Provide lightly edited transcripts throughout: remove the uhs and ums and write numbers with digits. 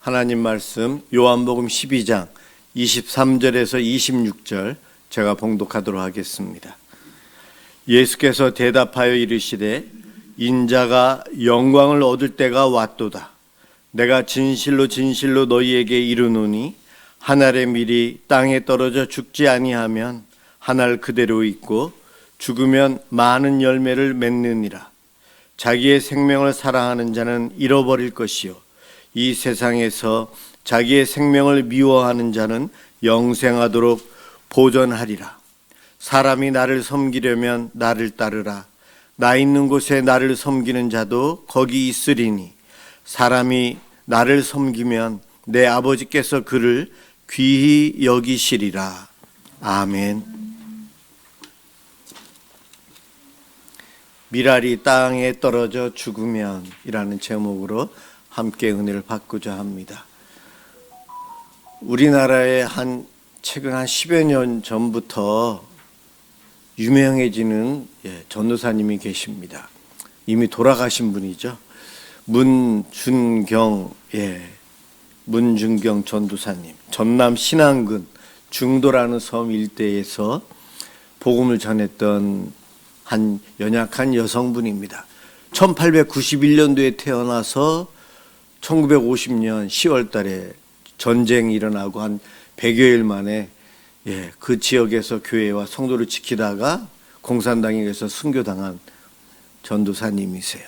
하나님 말씀 요한복음 12장 23절에서 26절 제가 봉독하도록 하겠습니다. 예수께서 대답하여 이르시되 인자가 영광을 얻을 때가 왔도다. 내가 진실로 진실로 너희에게 이르노니 한 알의 밀이 땅에 떨어져 죽지 아니하면 한 알 그대로 있고 죽으면 많은 열매를 맺느니라. 자기의 생명을 사랑하는 자는 잃어버릴 것이요 이 세상에서 자기의 생명을 미워하는 자는 영생하도록 보존하리라. 사람이 나를 섬기려면 나를 따르라. 나 있는 곳에 나를 섬기는 자도 거기 있으리니 사람이 나를 섬기면 내 아버지께서 그를 귀히 여기시리라. 아멘. 밀알이 땅에 떨어져 죽으면 이라는 제목으로 함께 은혜를 받고자 합니다. 우리나라에 최근 한 10여 년 전부터 유명해지는 전도사님이 계십니다. 이미 돌아가신 분이죠. 문준경 전도사님. 전남 신안군 중도라는 섬 일대에서 복음을 전했던 한 연약한 여성분입니다. 1891년도에 태어나서 1950년 10월 달에 전쟁이 일어나고 한 100여일 만에 그 지역에서 교회와 성도를 지키다가 공산당에 의해서 순교당한 전도사님이세요.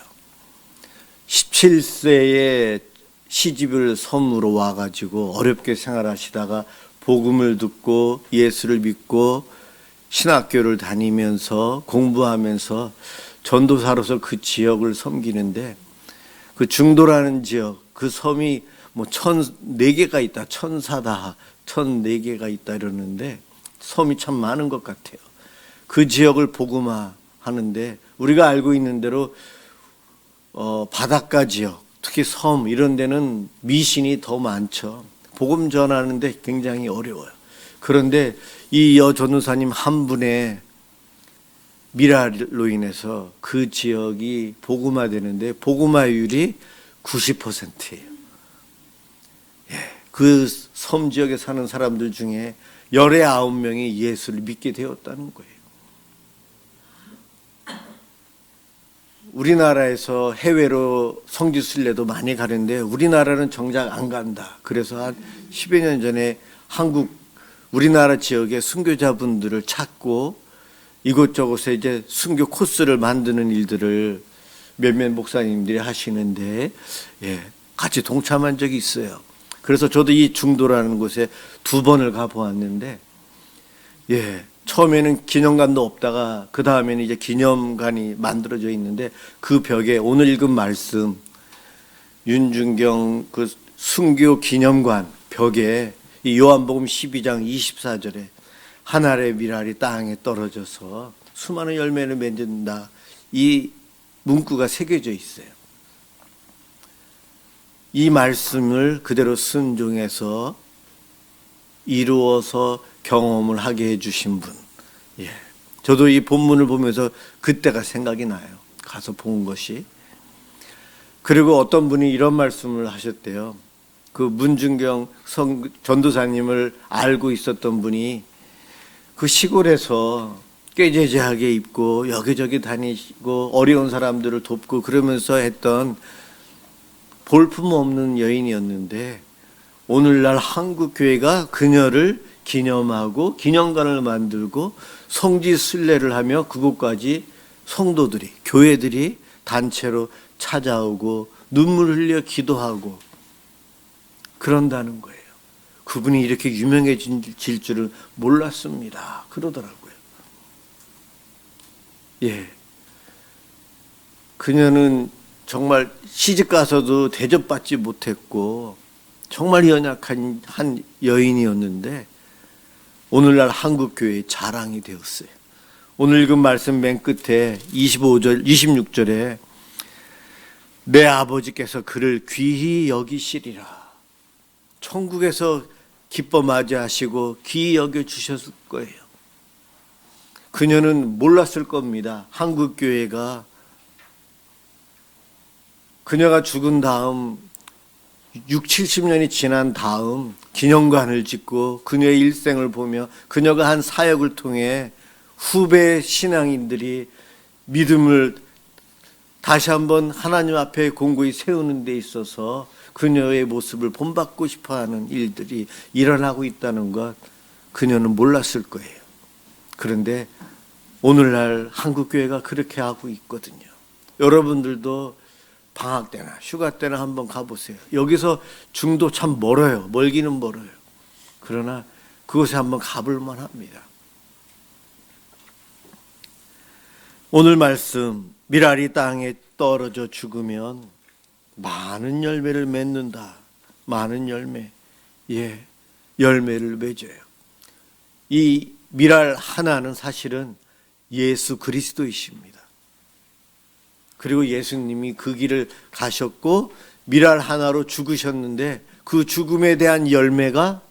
17세에 시집을 섬으로 와가지고 어렵게 생활하시다가 복음을 듣고 예수를 믿고 신학교를 다니면서 공부하면서 전도사로서 그 지역을 섬기는데 그 중도라는 지역 그 섬이 1004개가 있다, 천사다, 1004개가 있다 이러는데 섬이 참 많은 것 같아요. 그 지역을 복음화 하는데 우리가 알고 있는 대로 바닷가 지역, 특히 섬 이런 데는 미신이 더 많죠. 복음 전하는데 굉장히 어려워요. 그런데 이 전도사님 한 분의 밀알로 인해서 그 지역이 복음화되는데 복음화율이 90%예요. 그 섬 지역에 사는 사람들 중에 19명이 예수를 믿게 되었다는 거예요. 우리나라에서 해외로 성지 순례도 많이 가는데 우리나라는 정작 안 간다. 그래서 한 10여 년 전에 우리나라 지역의 순교자분들을 찾고 이곳저곳에 이제 순교 코스를 만드는 일들을 몇몇 목사님들이 하시는데 같이 동참한 적이 있어요. 그래서 저도 이 중도라는 곳에 2번을 가보았는데 처음에는 기념관도 없다가 그 다음에는 이제 기념관이 만들어져 있는데 그 벽에 오늘 읽은 말씀 윤중경 그 순교 기념관 벽에 이 요한복음 12장 24절에 한 알의 밀알이 땅에 떨어져서 수많은 열매를 맺는다. 이 문구가 새겨져 있어요. 이 말씀을 그대로 순종해서 이루어서 경험을 하게 해주신 분. 저도 이 본문을 보면서 그때가 생각이 나요. 가서 본 것이. 그리고 어떤 분이 이런 말씀을 하셨대요. 그 문준경 전도사님을 알고 있었던 분이 그 시골에서 꾀죄죄하게 입고 여기저기 다니고 어려운 사람들을 돕고 그러면서 했던 볼품없는 여인이었는데 오늘날 한국교회가 그녀를 기념하고 기념관을 만들고 성지 순례를 하며 그곳까지 성도들이 교회들이 단체로 찾아오고 눈물 흘려 기도하고 그런다는 거예요. 그분이 이렇게 유명해질 줄은 몰랐습니다. 그러더라고요. 그녀는 정말 시집가서도 대접받지 못했고 정말 연약한 한 여인이었는데 오늘날 한국교회의 자랑이 되었어요. 오늘 읽은 말씀 맨 끝에 26절에 내 아버지께서 그를 귀히 여기시리라. 천국에서 기뻐 맞이하시고 귀히 여겨주셨을 거예요. 그녀는 몰랐을 겁니다. 한국교회가 그녀가 죽은 다음 6, 70년이 지난 다음 기념관을 짓고 그녀의 일생을 보며 그녀가 한 사역을 통해 후배 신앙인들이 믿음을 다시 한번 하나님 앞에 공고히 세우는 데 있어서 그녀의 모습을 본받고 싶어하는 일들이 일어나고 있다는 것 그녀는 몰랐을 거예요. 그런데 오늘날 한국교회가 그렇게 하고 있거든요. 여러분들도 방학 때나 휴가 때나 한번 가보세요. 여기서 중도 참 멀어요. 멀기는 멀어요. 그러나 그곳에 한번 가볼 만합니다. 오늘 말씀, 미랄이 땅에 떨어져 죽으면 많은 열매를 맺는다. 많은 열매. 예, 열매를 맺어요. 이 미랄 하나는 사실은 예수 그리스도이십니다. 그리고 예수님이 그 길을 가셨고 미랄 하나로 죽으셨는데 그 죽음에 대한 열매가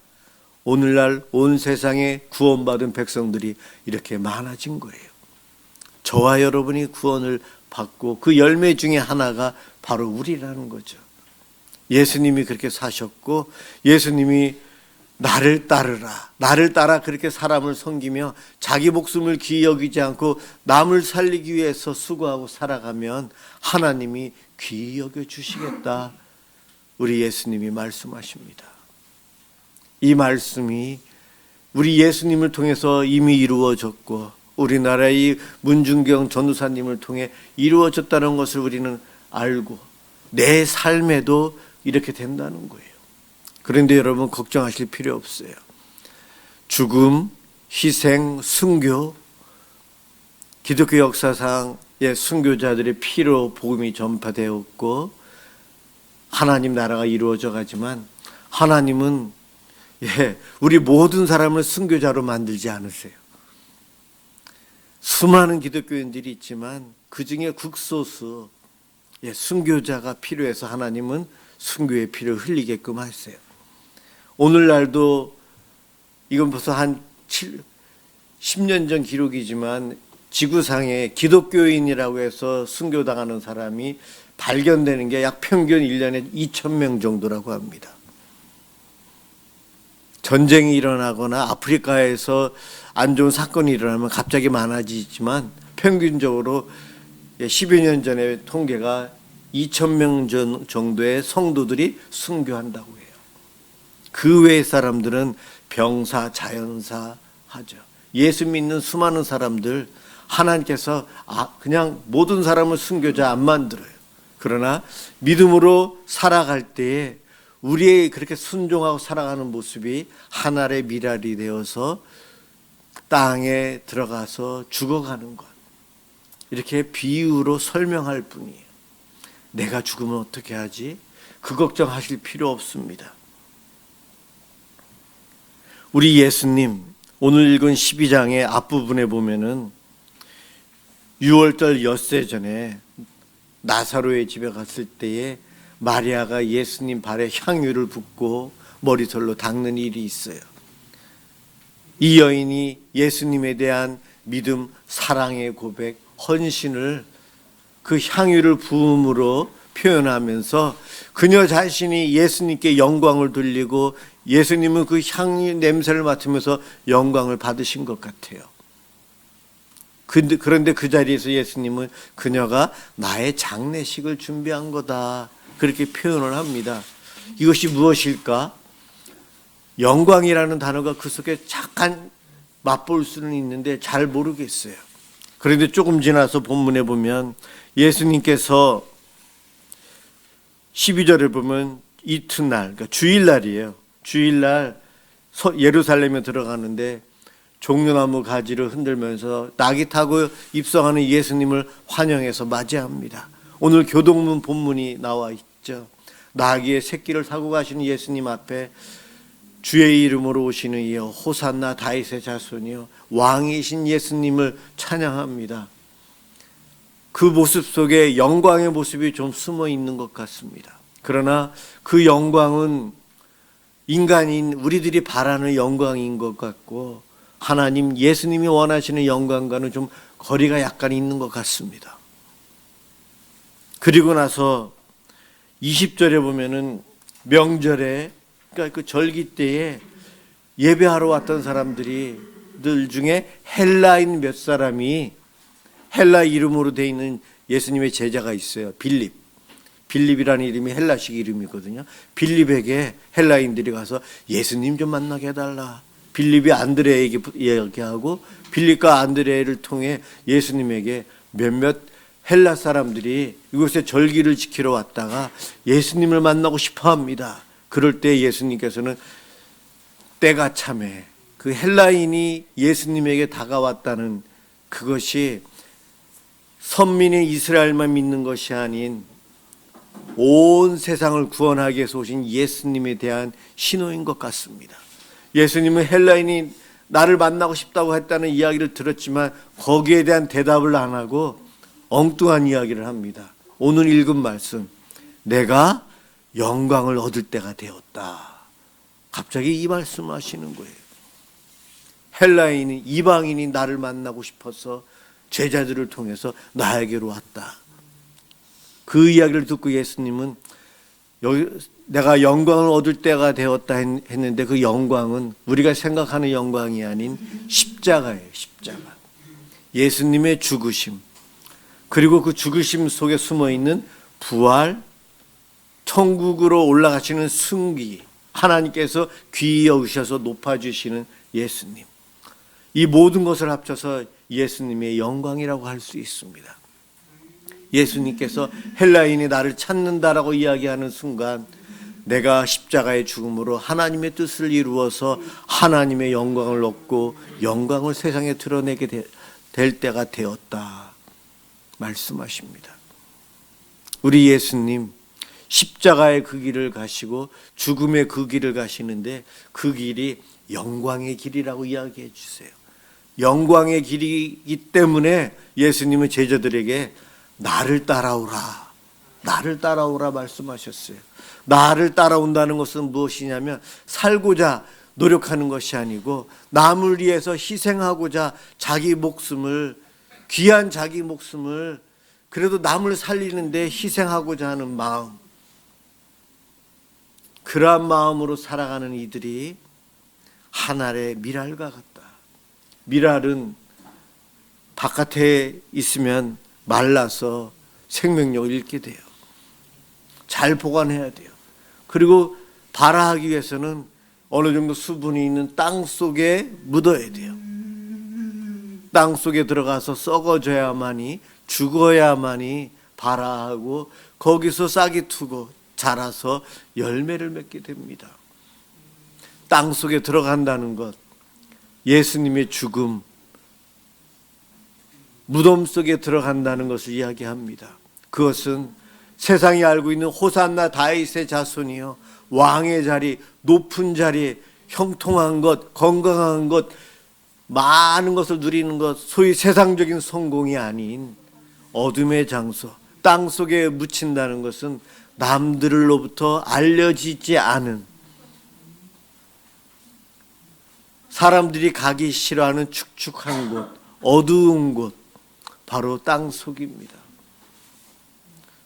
오늘날 온 세상에 구원받은 백성들이 이렇게 많아진 거예요. 저와 여러분이 구원을 받고 그 열매 중에 하나가 바로 우리라는 거죠. 예수님이 그렇게 사셨고 예수님이 나를 따르라. 나를 따라 그렇게 사람을 섬기며 자기 목숨을 귀히 여기지 않고 남을 살리기 위해서 수고하고 살아가면 하나님이 귀히 여겨주시겠다. 우리 예수님이 말씀하십니다. 이 말씀이 우리 예수님을 통해서 이미 이루어졌고 우리나라의 문중경 전도사님을 통해 이루어졌다는 것을 우리는 알고 내 삶에도 이렇게 된다는 거예요. 그런데 여러분 걱정하실 필요 없어요. 죽음, 희생, 순교, 기독교 역사상의 순교자들의 피로 복음이 전파되었고 하나님 나라가 이루어져 가지만 하나님은 우리 모든 사람을 순교자로 만들지 않으세요. 수많은 기독교인들이 있지만 그 중에 극소수 순교자가 필요해서 하나님은 순교의 피를 흘리게끔 하세요. 오늘날도 이건 벌써 한 10년 전 기록이지만 지구상에 기독교인이라고 해서 순교당하는 사람이 발견되는 게 약 평균 1년에 2,000명 정도라고 합니다. 전쟁이 일어나거나 아프리카에서 안 좋은 사건이 일어나면 갑자기 많아지지만 평균적으로 10여 년 전에 통계가 2,000명 정도의 성도들이 순교한다고 해요. 그 외의 사람들은 병사, 자연사 하죠. 예수 믿는 수많은 사람들 하나님께서 그냥 모든 사람을 순교자 안 만들어요. 그러나 믿음으로 살아갈 때에 우리의 그렇게 순종하고 살아가는 모습이 하늘의 미랄이 되어서 땅에 들어가서 죽어가는 것. 이렇게 비유로 설명할 뿐이에요. 내가 죽으면 어떻게 하지? 그 걱정하실 필요 없습니다. 우리 예수님 오늘 읽은 12장의 앞부분에 보면은 6월절 엿새 전에 나사로의 집에 갔을 때에 마리아가 예수님 발에 향유를 붓고 머리털로 닦는 일이 있어요. 이 여인이 예수님에 대한 믿음, 사랑의 고백, 헌신을 그 향유를 부음으로 표현하면서 그녀 자신이 예수님께 영광을 돌리고 예수님은 그 향유 냄새를 맡으면서 영광을 받으신 것 같아요. 그런데 그 자리에서 예수님은 그녀가 나의 장례식을 준비한 거다 그렇게 표현을 합니다. 이것이 무엇일까? 영광이라는 단어가 그 속에 잠깐 맛볼 수는 있는데 잘 모르겠어요. 그런데 조금 지나서 본문에 보면 예수님께서 12절에 보면 이튿날, 그러니까 주일날이에요. 주일날 예루살렘에 들어가는데 종려나무 가지를 흔들면서 낙이 타고 입성하는 예수님을 환영해서 맞이합니다. 오늘 교동문 본문이 나와 있죠. 나귀의 새끼를 타고 가시는 예수님 앞에 주의 이름으로 오시는 이여 호산나 다윗의 자손이여 왕이신 예수님을 찬양합니다. 그 모습 속에 영광의 모습이 좀 숨어 있는 것 같습니다. 그러나 그 영광은 인간인 우리들이 바라는 영광인 것 같고 하나님 예수님이 원하시는 영광과는 좀 거리가 약간 있는 것 같습니다. 그리고 나서 20절에 보면은 명절에, 그러니까 그 절기 때에 예배하러 왔던 사람들이 들 중에 헬라인 몇 사람이, 헬라 이름으로 되어 있는 예수님의 제자가 있어요. 빌립이라는 이름이 헬라식 이름이거든요. 빌립에게 헬라인들이 가서 예수님 좀 만나게 해달라. 빌립이 안드레에게 이야기하고, 빌립과 안드레를 통해 예수님에게 몇몇 헬라 사람들이 이곳에 절기를 지키러 왔다가 예수님을 만나고 싶어 합니다. 그럴 때 예수님께서는 때가 참에 그 헬라인이 예수님에게 다가왔다는 그것이 선민의 이스라엘만 믿는 것이 아닌 온 세상을 구원하기 위해서 오신 예수님에 대한 신호인 것 같습니다. 예수님은 헬라인이 나를 만나고 싶다고 했다는 이야기를 들었지만 거기에 대한 대답을 안 하고 엉뚱한 이야기를 합니다. 오늘 읽은 말씀, 내가 영광을 얻을 때가 되었다. 갑자기 이 말씀을 하시는 거예요. 헬라인이, 이방인이 나를 만나고 싶어서 제자들을 통해서 나에게로 왔다. 그 이야기를 듣고 예수님은 여기 내가 영광을 얻을 때가 되었다 했는데, 그 영광은 우리가 생각하는 영광이 아닌 십자가예요. 십자가. 예수님의 죽으심, 그리고 그 죽으심 속에 숨어있는 부활, 천국으로 올라가시는 승기, 하나님께서 귀히 여기셔서 높아주시는 예수님, 이 모든 것을 합쳐서 예수님의 영광이라고 할 수 있습니다. 예수님께서 헬라인이 나를 찾는다라고 이야기하는 순간 내가 십자가의 죽음으로 하나님의 뜻을 이루어서 하나님의 영광을 얻고 영광을 세상에 드러내게 될 때가 되었다 말씀하십니다. 우리 예수님 십자가의 그 길을 가시고 죽음의 그 길을 가시는데 그 길이 영광의 길이라고 이야기해 주세요. 영광의 길이기 때문에 예수님은 제자들에게 나를 따라오라, 나를 따라오라 말씀하셨어요. 나를 따라온다는 것은 무엇이냐면 살고자 노력하는 것이 아니고 남을 위해서 희생하고자 자기 목숨을, 귀한 자기 목숨을 그래도 남을 살리는데 희생하고자 하는 마음, 그러한 마음으로 살아가는 이들이 한 알의 밀알과 같다. 밀알은 바깥에 있으면 말라서 생명력을 잃게 돼요. 잘 보관해야 돼요. 그리고 발화하기 위해서는 어느 정도 수분이 있는 땅 속에 묻어야 돼요. 땅 속에 들어가서 썩어져야만이, 죽어야만이 발화하고 거기서 싹이 트고 자라서 열매를 맺게 됩니다. 땅 속에 들어간다는 것, 예수님의 죽음, 무덤 속에 들어간다는 것을 이야기합니다. 그것은 세상이 알고 있는 호산나 다윗의 자손이요, 왕의 자리, 높은 자리, 형통한 것, 건강한 것, 많은 것을 누리는 것, 소위 세상적인 성공이 아닌 어둠의 장소, 땅 속에 묻힌다는 것은 남들로부터 알려지지 않은, 사람들이 가기 싫어하는 축축한 곳, 어두운 곳, 바로 땅 속입니다.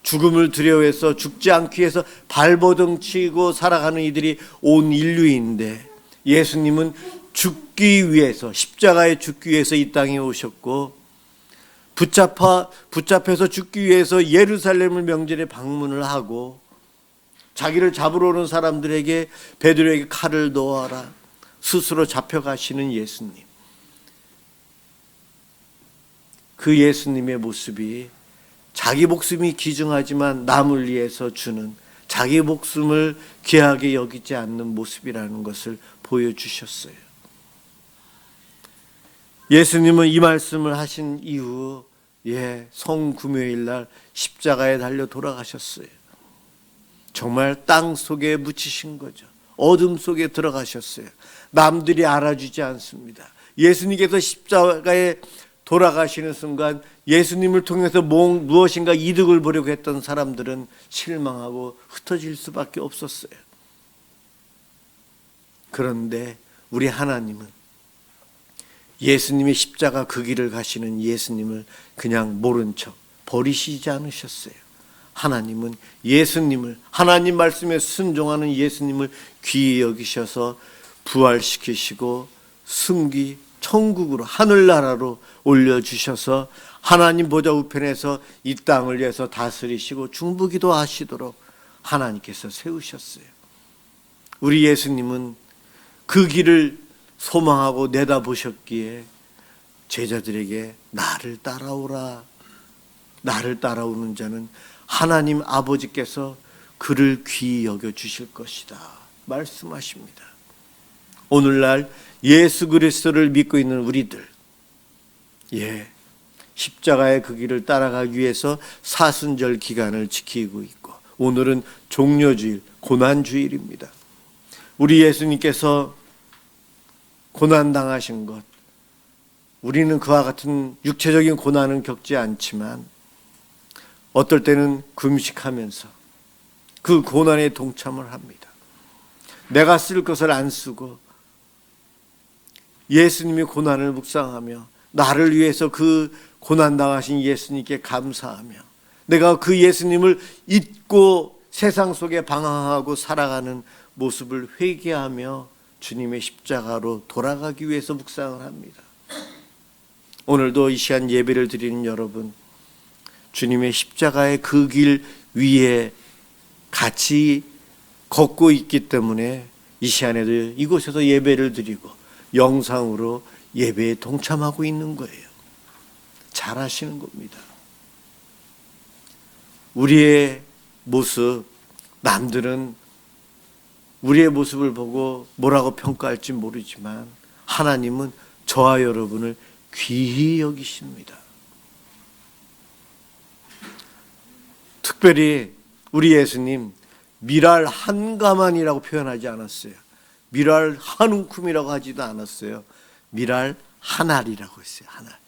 죽음을 두려워해서 죽지 않기 위해서 발버둥 치고 살아가는 이들이 온 인류인데, 예수님은 죽기 위해서, 십자가에 죽기 위해서 이 땅에 오셨고, 붙잡혀서 죽기 위해서 예루살렘을 명절에 방문을 하고, 자기를 잡으러 오는 사람들에게 베드로에게 칼을 놓아라, 스스로 잡혀가시는 예수님. 그 예수님의 모습이 자기 목숨이 귀중하지만 남을 위해서 주는, 자기 목숨을 귀하게 여기지 않는 모습이라는 것을 보여주셨어요. 예수님은 이 말씀을 하신 이후 성금요일 날 십자가에 달려 돌아가셨어요. 정말 땅 속에 묻히신 거죠. 어둠 속에 들어가셨어요. 남들이 알아주지 않습니다. 예수님께서 십자가에 돌아가시는 순간 예수님을 통해서 무엇인가 이득을 보려고 했던 사람들은 실망하고 흩어질 수밖에 없었어요. 그런데 우리 하나님은 예수님의 십자가 그 길을 가시는 예수님을 그냥 모른 척 버리시지 않으셨어요. 하나님은 예수님을, 하나님 말씀에 순종하는 예수님을 귀히 여기셔서 부활시키시고 승기 천국으로, 하늘나라로 올려주셔서 하나님 보좌 우편에서 이 땅을 위해서 다스리시고 중보기도 하시도록 하나님께서 세우셨어요. 우리 예수님은 그 길을 소망하고 내다보셨기에 제자들에게 나를 따라오라, 나를 따라오는 자는 하나님 아버지께서 그를 귀히 여겨주실 것이다 말씀하십니다. 오늘날 예수 그리스도를 믿고 있는 우리들, 십자가의 그 길을 따라가기 위해서 사순절 기간을 지키고 있고, 오늘은 종려주일, 고난주일입니다. 우리 예수님께서 고난당하신 것, 우리는 그와 같은 육체적인 고난은 겪지 않지만 어떨 때는 금식하면서 그 고난에 동참을 합니다. 내가 쓸 것을 안 쓰고 예수님이 고난을 묵상하며 나를 위해서 그 고난당하신 예수님께 감사하며 내가 그 예수님을 잊고 세상 속에 방황하고 살아가는 모습을 회개하며 주님의 십자가로 돌아가기 위해서 묵상을 합니다. 오늘도 이 시간 예배를 드리는 여러분, 주님의 십자가의 그 길 위에 같이 걷고 있기 때문에 이 시간에도 이곳에서 예배를 드리고 영상으로 예배에 동참하고 있는 거예요. 잘하시는 겁니다. 우리의 모습, 남들은 우리의 모습을 보고 뭐라고 평가할지 모르지만 하나님은 저와 여러분을 귀히 여기십니다. 특별히 우리 예수님 미랄 한가만이라고 표현하지 않았어요. 미랄 한 움큼이라고 하지도 않았어요. 미랄 한 알이라고 했어요. 한 알.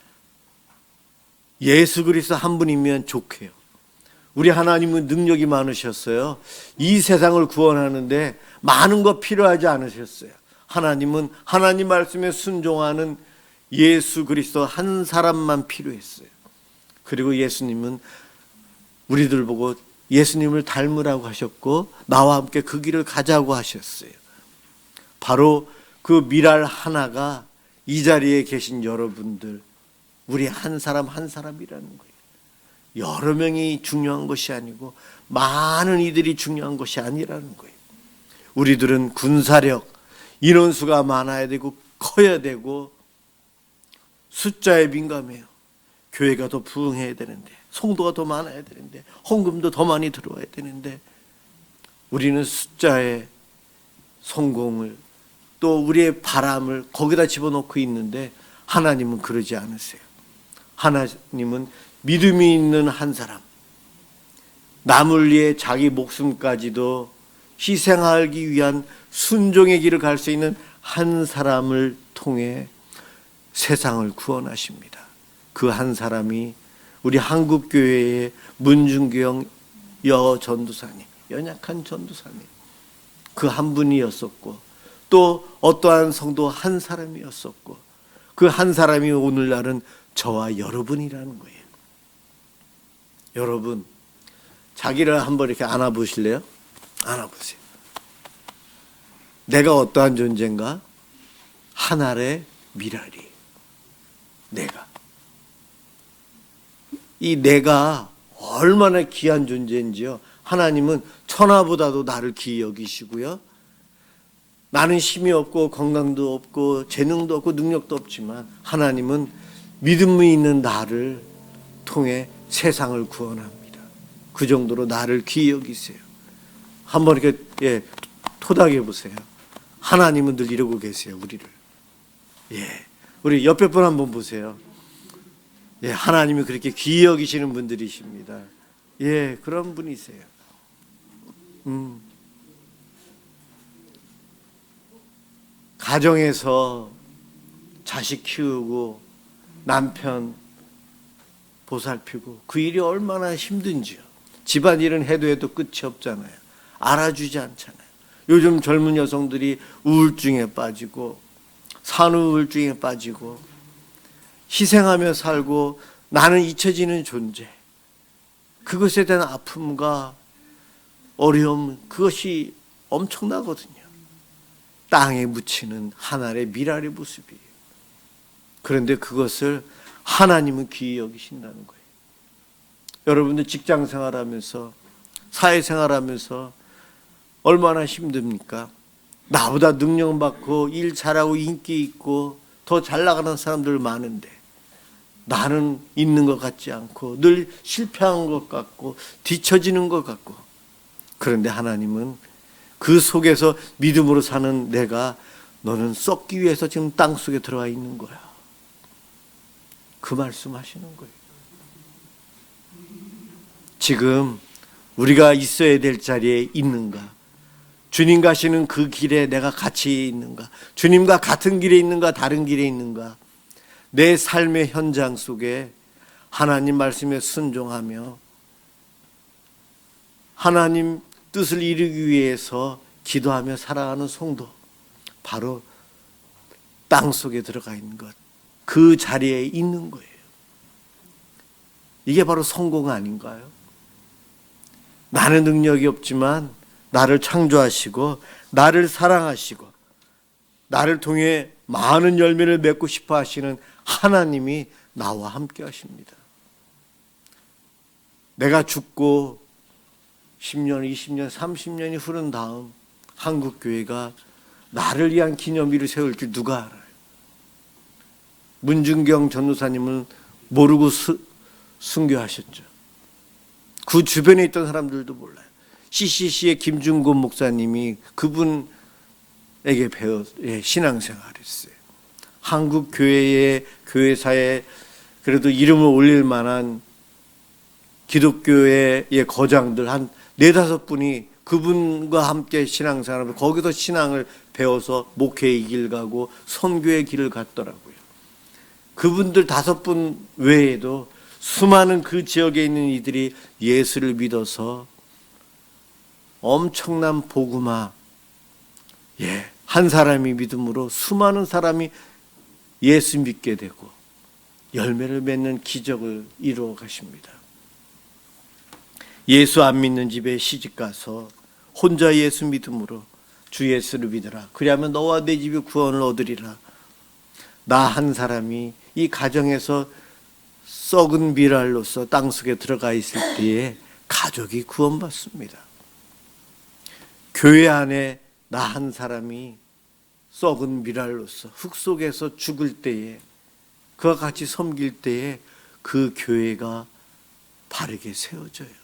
예수 그리스도 한 분이면 좋게요. 우리 하나님은 능력이 많으셨어요. 이 세상을 구원하는데 많은 거 필요하지 않으셨어요. 하나님은 하나님 말씀에 순종하는 예수 그리스도 한 사람만 필요했어요. 그리고 예수님은 우리들 보고 예수님을 닮으라고 하셨고 나와 함께 그 길을 가자고 하셨어요. 바로 그 미랄 하나가 이 자리에 계신 여러분들, 우리 한 사람 한 사람이라는 거예요. 여러 명이 중요한 것이 아니고 많은 이들이 중요한 것이 아니라는 거예요. 우리들은 군사력, 인원수가 많아야 되고 커야 되고 숫자에 민감해요. 교회가 더 부흥해야 되는데, 성도가 더 많아야 되는데, 헌금도 더 많이 들어와야 되는데, 우리는 숫자의 성공을 또 우리의 바람을 거기다 집어넣고 있는데 하나님은 그러지 않으세요. 하나님은 믿음이 있는 한 사람, 남을 위해 자기 목숨까지도 희생하기 위한 순종의 길을 갈 수 있는 한 사람을 통해 세상을 구원하십니다. 그 한 사람이 우리 한국교회의 문중경 여전도사님, 연약한 전도사님, 그 한 분이었었고 또 어떠한 성도 한 사람이었었고 그 한 사람이 오늘날은 저와 여러분이라는 거예요. 여러분, 자기를 한번 이렇게 안아보실래요? 안아보세요. 내가 어떠한 존재인가? 한 알의 미랄이. 이 내가 얼마나 귀한 존재인지요. 하나님은 천하보다도 나를 귀히 여기시고요. 나는 힘이 없고 건강도 없고 재능도 없고 능력도 없지만 하나님은 믿음이 있는 나를 통해 세상을 구원합니다. 그 정도로 나를 귀히 여기세요. 한번 이렇게 토닥여 보세요. 하나님은 늘 이러고 계세요. 우리를. 우리 옆에 분 한번 보세요. 하나님이 그렇게 귀히 여기시는 분들이십니다. 그런 분이세요. 가정에서 자식 키우고 남편 보살피고 그 일이 얼마나 힘든지요. 집안일은 해도 끝이 없잖아요. 알아주지 않잖아요. 요즘 젊은 여성들이 우울증에 빠지고 산후우울증에 빠지고 희생하며 살고 나는 잊혀지는 존재. 그것에 대한 아픔과 어려움, 그것이 엄청나거든요. 땅에 묻히는 한 알의 밀알의 모습이에요. 그런데 그것을 하나님은 귀히 여기신다는 거예요. 여러분들 직장 생활하면서, 사회생활하면서 얼마나 힘듭니까? 나보다 능력 많고 일 잘하고 인기 있고 더 잘 나가는 사람들 많은데 나는 있는 것 같지 않고 늘 실패한 것 같고 뒤처지는 것 같고, 그런데 하나님은 그 속에서 믿음으로 사는 내가, 너는 썩기 위해서 지금 땅속에 들어가 있는 거야. 그 말씀하시는 거예요. 지금 우리가 있어야 될 자리에 있는가? 주님 가시는 그 길에 내가 같이 있는가? 주님과 같은 길에 있는가? 다른 길에 있는가? 내 삶의 현장 속에 하나님 말씀에 순종하며 하나님 뜻을 이루기 위해서 기도하며 살아가는 성도, 바로 땅 속에 들어가 있는 것, 그 자리에 있는 거예요. 이게 바로 성공 아닌가요? 나는 능력이 없지만 나를 창조하시고 나를 사랑하시고 나를 통해 많은 열매를 맺고 싶어 하시는 하나님이 나와 함께 하십니다. 내가 죽고 10년, 20년, 30년이 흐른 다음 한국교회가 나를 위한 기념비를 세울 줄 누가 알아요? 문준경 전도사님은 모르고 순교하셨죠. 그 주변에 있던 사람들도 몰라요. CCC의 김중곤 목사님이 그분에게 신앙생활했어요. 한국 교회의 교회사에 그래도 이름을 올릴 만한 기독교의 거장들 한 4-5분이 그분과 함께 신앙생활을, 거기서 신앙을 배워서 목회의 길 가고 선교의 길을 갔더라고요. 그분들 5분 외에도 수많은 그 지역에 있는 이들이 예수를 믿어서 엄청난 복음화, 한 사람이 믿음으로 수많은 사람이 예수 믿게 되고 열매를 맺는 기적을 이루어 가십니다. 예수 안 믿는 집에 시집 가서 혼자 예수 믿음으로 주 예수를 믿어라. 그리하면 너와 내 집이 구원을 얻으리라. 나 한 사람이 이 가정에서 썩은 밀알로서 땅속에 들어가 있을 때에 가족이 구원받습니다. 교회 안에 나 한 사람이 썩은 밀알로서 흙 속에서 죽을 때에, 그와 같이 섬길 때에 그 교회가 바르게 세워져요.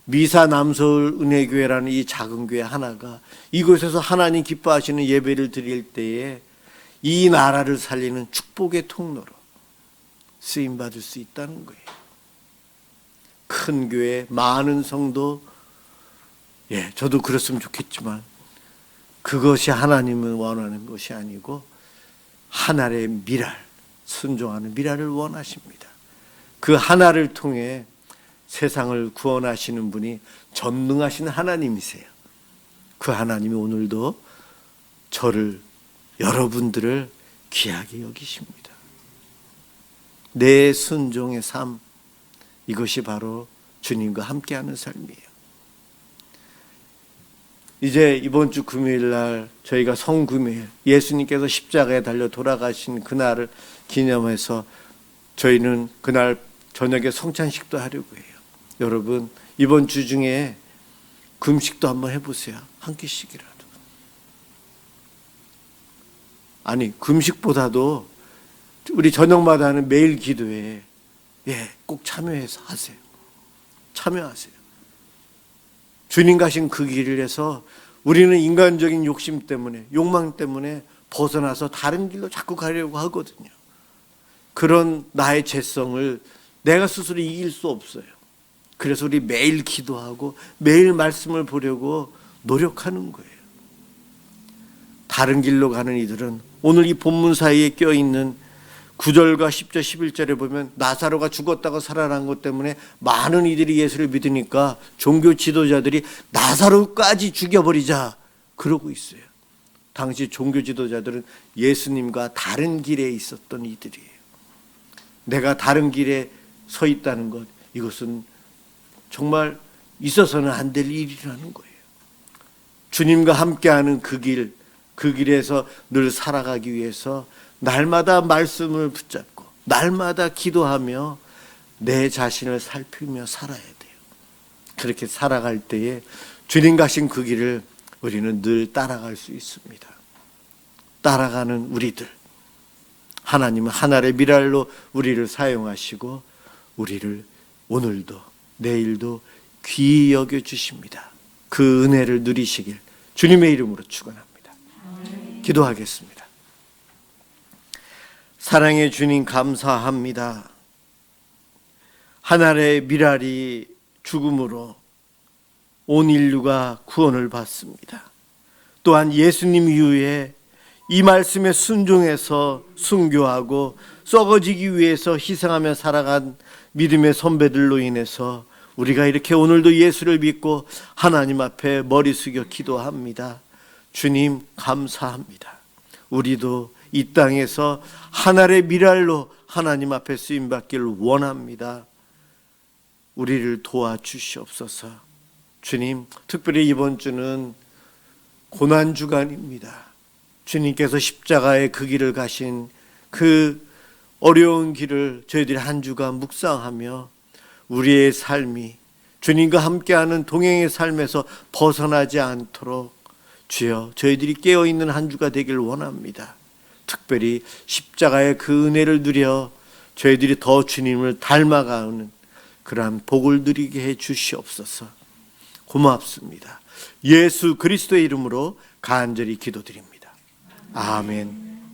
미사 남서울 은혜교회라는 이 작은 교회 하나가 이곳에서 하나님 기뻐하시는 예배를 드릴 때에 이 나라를 살리는 축복의 통로로 쓰임받을 수 있다는 거예요. 큰 교회, 많은 성도, 저도 그랬으면 좋겠지만 그것이 하나님은 원하는 것이 아니고 하나의 밀알, 순종하는 밀알을 원하십니다. 그 하나를 통해 세상을 구원하시는 분이 전능하신 하나님이세요. 그 하나님이 오늘도 저를, 여러분들을 귀하게 여기십니다. 내 순종의 삶, 이것이 바로 주님과 함께하는 삶이에요. 이제 이번 주 금요일 날 저희가 성금요일, 예수님께서 십자가에 달려 돌아가신 그날을 기념해서 저희는 그날 저녁에 성찬식도 하려고 해요. 여러분, 이번 주 중에 금식도 한번 해보세요. 한 끼씩이라도. 아니, 금식보다도 우리 저녁마다 하는 매일 기도에 꼭 참여해서 하세요. 참여하세요. 주님 가신 그 길을 해서 우리는 인간적인 욕심 때문에, 욕망 때문에 벗어나서 다른 길로 자꾸 가려고 하거든요. 그런 나의 죄성을 내가 스스로 이길 수 없어요. 그래서 우리 매일 기도하고 매일 말씀을 보려고 노력하는 거예요. 다른 길로 가는 이들은 오늘 이 본문 사이에 껴있는 9절과 10절, 11절에 보면 나사로가 죽었다고 살아난 것 때문에 많은 이들이 예수를 믿으니까 종교 지도자들이 나사로까지 죽여버리자 그러고 있어요. 당시 종교 지도자들은 예수님과 다른 길에 있었던 이들이에요. 내가 다른 길에 서 있다는 것, 이것은 정말 있어서는 안 될 일이라는 거예요. 주님과 함께하는 그 길에서 늘 살아가기 위해서 날마다 말씀을 붙잡고 날마다 기도하며 내 자신을 살피며 살아야 돼요. 그렇게 살아갈 때에 주님 가신 그 길을 우리는 늘 따라갈 수 있습니다. 따라가는 우리들, 하나님은 하늘의 미랄로 우리를 사용하시고 우리를 오늘도 내일도 귀히 여겨주십니다. 그 은혜를 누리시길 주님의 이름으로 축원합니다. 기도하겠습니다. 사랑의 주님, 감사합니다. 하늘의 미랄이 죽음으로 온 인류가 구원을 받습니다. 또한 예수님 이후에 이 말씀에 순종해서 순교하고 썩어지기 위해서 희생하며 살아간 믿음의 선배들로 인해서 우리가 이렇게 오늘도 예수를 믿고 하나님 앞에 머리 숙여 기도합니다. 주님, 감사합니다. 우리도 이 땅에서 하늘의 미랄로 하나님 앞에 쓰임받기를 원합니다. 우리를 도와주시옵소서. 주님, 특별히 이번 주는 고난주간입니다. 주님께서 십자가의 그 길을 가신 그 어려운 길을 저희들이 한 주간 묵상하며 우리의 삶이 주님과 함께하는 동행의 삶에서 벗어나지 않도록 주여 저희들이 깨어있는 한 주가 되길 원합니다. 특별히 십자가의 그 은혜를 누려 저희들이 더 주님을 닮아가는 그러한 복을 누리게 해 주시옵소서. 고맙습니다. 예수 그리스도의 이름으로 간절히 기도드립니다. 아멘.